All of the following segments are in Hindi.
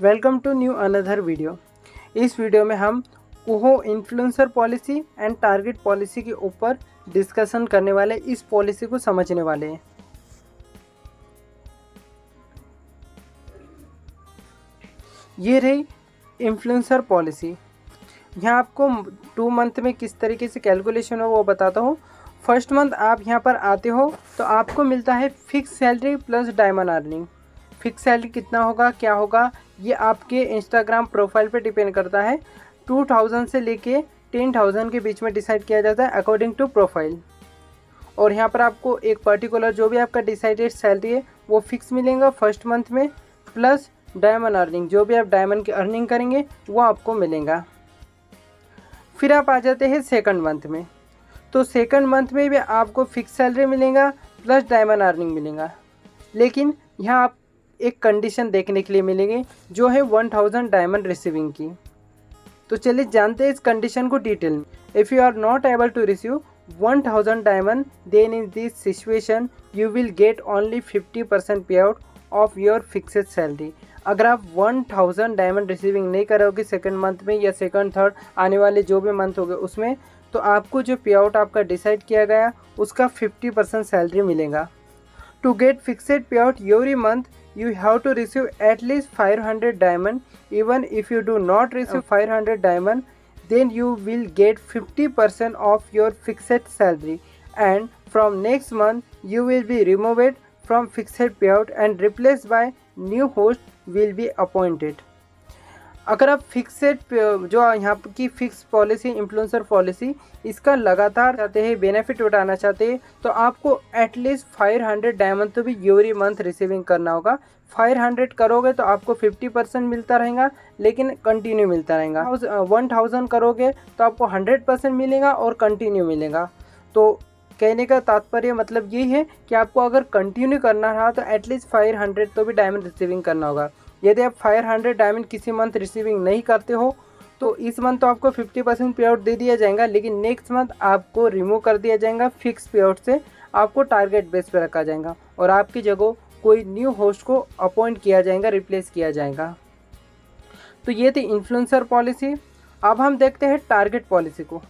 Welcome to new another video. इस वीडियो में हम ओहो influencer policy and target policy के ऊपर डिस्कशन करने वाले, इस पॉलिसी को समझने वाले हैं। ये रही इन्फ्लुएंसर पॉलिसी। यहाँ आपको 2 मंथ में किस तरीके से कैलकुलेशन हो वो बताता हूँ। फर्स्ट मंथ आप यहाँ पर आते हो तो आपको मिलता है fix salary plus diamond earning. Fix salary कितना होगा, क्या होगा, ये आपके इंस्टाग्राम प्रोफाइल पे डिपेंड करता है। 2000 से लेके 10,000 के बीच में डिसाइड किया जाता है अकॉर्डिंग टू प्रोफाइल। और यहाँ पर आपको एक पर्टिकुलर जो भी आपका डिसाइडेड सैलरी है वो फिक्स मिलेगा फर्स्ट मंथ में, प्लस डायमंड अर्निंग, जो भी आप डायमंड की अर्निंग करेंगे वो आपको मिलेगा। फिर आप आ जाते हैं सेकंड मंथ में। तो सेकंड मंथ में भी आपको फिक्स सैलरी मिलेगा प्लस डायमंड अर्निंग मिलेगा, लेकिन यहाँ आप एक कंडीशन देखने के लिए मिलेंगे जो है 1000 डायमंड रिसीविंग की। तो चलिए जानते हैं इस कंडीशन को डिटेल में। If you are not able to receive 1000 diamond, then in this situation you will get only 50% pay out of your fixed salary. अगर आप 1000 डायमंड रिसीविंग नहीं करोगे सेकंड मंथ में या सेकंड थर्ड आने वाले जो भी मंथ हो गए उसमें, तो आपको जो पे आउट आपका डिसाइड किया गया उसका 50% सैलरी मिलेगा। टू गेट फिक्सेड पे out every month you have to receive at least 500 diamond. Even if you do not receive 500 diamond, then you will get 50% of your fixed salary, and from next month you will be removed from fixed payout and replaced by new host will be appointed. अगर आप फिक्सेड जो यहाँ की फिक्स पॉलिसी इन्फ्लुएंसर पॉलिसी इसका लगातार चाहते हैं, बेनिफिट उठाना चाहते हैं, तो आपको एटलीस्ट 500 डायमंड तो भी एवरी मंथ रिसीविंग करना होगा। 500 करोगे तो आपको 50% मिलता रहेगा, लेकिन कंटिन्यू मिलता रहेगा। 1000 करोगे तो आपको 100% मिलेगा और कंटिन्यू मिलेगा। तो कहने का तात्पर्य मतलब यही है कि आपको अगर कंटिन्यू करना रहा तो एटलीस्ट 500 तो भी डायमंड रिसीविंग करना होगा। यदि आप 500 डायमंड किसी मंथ रिसीविंग नहीं करते हो तो इस मंथ तो आपको 50% पे आउट दे दिया जाएगा, लेकिन नेक्स्ट मंथ आपको रिमूव कर दिया जाएगा फिक्स पे आउट से, आपको टारगेट बेस पे रखा जाएगा और आपकी जगह कोई न्यू होस्ट को अपॉइंट किया जाएगा, रिप्लेस किया जाएगा। तो ये थी इन्फ्लुएंसर पॉलिसी। अब हम देखते हैं टारगेट पॉलिसी को।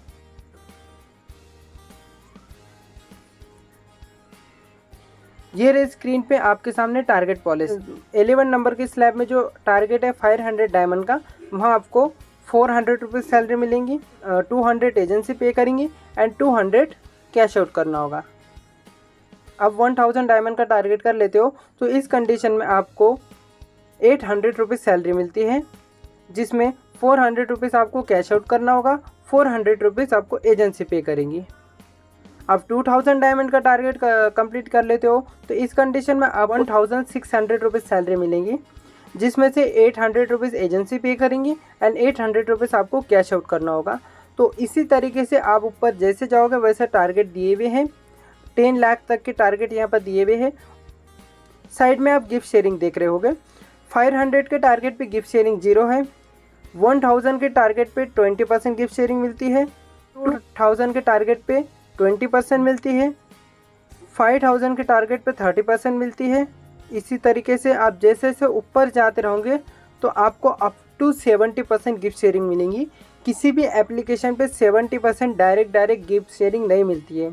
ये रही स्क्रीन पे आपके सामने टारगेट पॉलिसी। 11 नंबर के स्लैब में जो टारगेट है 500 डायमंड का, वहाँ आपको 400 रुपीज़ सैलरी मिलेंगी, 200 एजेंसी पे करेंगी एंड 200 कैश आउट करना होगा। अब 1000 डायमंड का टारगेट कर लेते हो तो इस कंडीशन में आपको 800 रुपीज़ सैलरी मिलती है, जिसमें 400 रुपीज़ आपको कैश आउट करना होगा, 400 रुपीज़ आपको एजेंसी पे करेंगी। अब 2000 डायमंड का टारगेट कंप्लीट कर लेते हो तो इस कंडीशन में आप 1600 रुपीज़ सैलरी मिलेंगी, जिसमें से 800 रुपीज़ एजेंसी पे करेंगी एंड 800 रुपीज़ आपको कैश आउट करना होगा। तो इसी तरीके से आप ऊपर जैसे जाओगे वैसे टारगेट दिए हुए हैं। 10 लाख तक के टारगेट यहाँ पर दिए हुए हैं। साइड में आप गिफ्ट शेयरिंग देख रहे होगे। 500 के टारगेट पे गिफ्ट शेयरिंग 0 है। 1000 के टारगेट पे 20% गिफ्ट शेयरिंग मिलती है। 2000 के टारगेट पे 20% मिलती है। 5000 के टारगेट पे 30% मिलती है। इसी तरीके से आप जैसे जैसे ऊपर जाते रहोगे तो आपको अप टू 70% गिफ्ट शेयरिंग मिलेंगी। किसी भी एप्लीकेशन पे 70% डायरेक्ट गिफ्ट शेयरिंग नहीं मिलती है।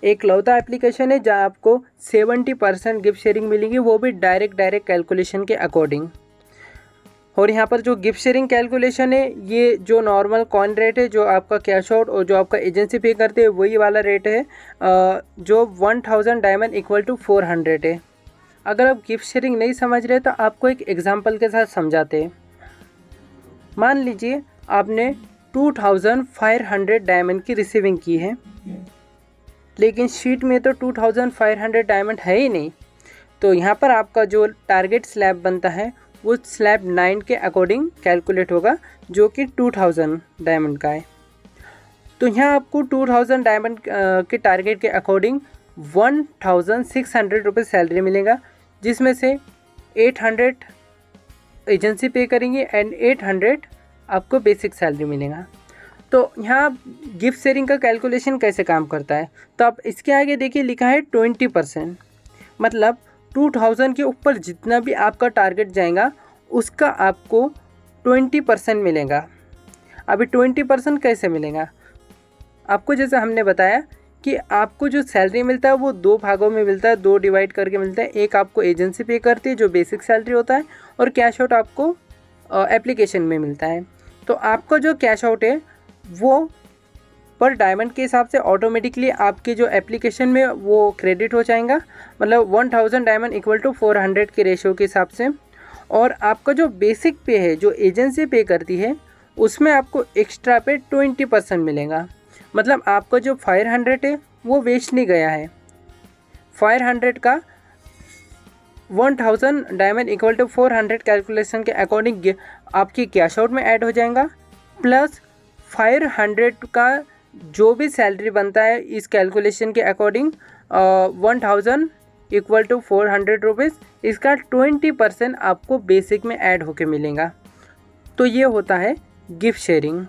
एक लौता एप्लीकेशन है जहाँ आपको 70% गिफ्ट शेयरिंग मिलेंगी, वो भी डायरेक्ट कैलकुलेशन के अकॉर्डिंग। और यहाँ पर जो गिफ्ट शेयरिंग कैलकुलेशन है, ये जो नॉर्मल कॉइन रेट है, जो आपका कैश आउट और जो आपका एजेंसी पे करते हैं वही वाला रेट है, जो 1000 डायमंड इक्वल टू 400 है। अगर आप गिफ्ट शेयरिंग नहीं समझ रहे तो आपको एक एग्जांपल के साथ समझाते हैं। मान लीजिए आपने 2500 डायमंड की रिसीविंग की है, लेकिन शीट में तो 2500 डायमंड है ही नहीं। तो यहाँ पर आपका जो टारगेट स्लैब बनता है वो स्लैब 9 के अकॉर्डिंग कैलकुलेट होगा, जो कि 2000 डायमंड का है। तो यहाँ आपको 2000 डायमंड के टारगेट के अकॉर्डिंग 1600 रुपीज़ सैलरी मिलेगा, जिसमें से 800 एजेंसी पे करेंगे एंड 800 आपको बेसिक सैलरी मिलेगा। तो यहाँ गिफ्ट शेयरिंग का कैलकुलेशन कैसे काम करता है, तो आप इसके आगे देखिए लिखा है 20%, मतलब 2000 के ऊपर जितना भी आपका टारगेट जाएगा उसका आपको 20% मिलेगा। अभी 20% कैसे मिलेगा आपको, जैसे हमने बताया कि आपको जो सैलरी मिलता है वो 2 भागों में मिलता है, 2 डिवाइड करके मिलता है। एक आपको एजेंसी पे करती है जो बेसिक सैलरी होता है, और कैश आउट आपको एप्लीकेशन में मिलता है। तो आपका जो कैश आउट है वो पर डायमंड के हिसाब से ऑटोमेटिकली आपके जो एप्लीकेशन में वो क्रेडिट हो जाएगा, मतलब 1000 डायमंड इक्वल टू 400 के रेशियो के हिसाब से। और आपका जो बेसिक पे है जो एजेंसी पे करती है उसमें आपको एक्स्ट्रा पे 20% मिलेगा। मतलब आपका जो 500 है वो वेस्ट नहीं गया है। 500 का 1000 डायमंड इक्वल टू 400 कैलकुलेशन के अकॉर्डिंग आपकी कैश आउट में ऐड हो जाएगा, प्लस 500 का जो भी सैलरी बनता है इस कैलकुलेशन के अकॉर्डिंग 1000 इक्वल टू 400 रुपीज़, इसका 20% आपको बेसिक में ऐड होके मिलेगा। तो ये होता है गिफ्ट शेयरिंग।